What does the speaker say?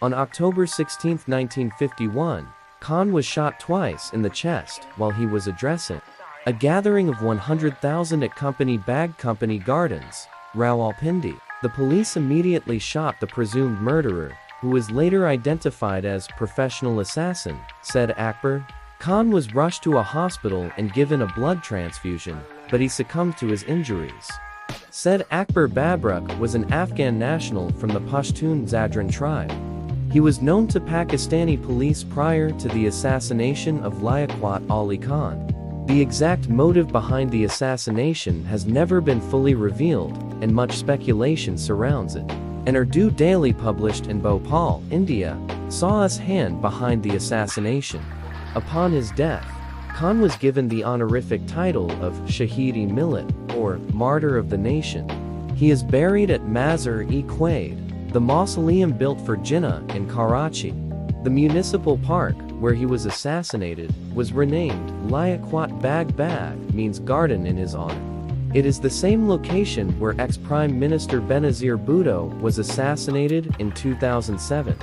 On October 16, 1951, Khan was shot twice in the chest while he was addressing a gathering of 100,000 at Company Bagh Company Gardens, Rawalpindi. The police immediately shot the presumed murderer, who was later identified as professional assassin, Said Akbar.Khan was rushed to a hospital and given a blood transfusion, but he succumbed to his injuries. Said Akbar Babrak was an Afghan national from the Pashtun Zadran tribe. He was known to Pakistani police prior to the assassination of Liaquat Ali Khan. The exact motive behind the assassination has never been fully revealed, and much speculation surrounds it. An Urdu daily published in Bhopal, India, saw his hand behind the assassination. Upon his death, Khan was given the honorific title of Shaheed-e-Millat, or Martyr of the Nation. He is buried at Mazar-e-Quaid, the mausoleum built for Jinnah in Karachi. The Municipal Park, where he was assassinated, was renamed Liaquat Bagh, means garden in his honor. It is the same location where ex-Prime Minister Benazir Bhutto was assassinated in 2007.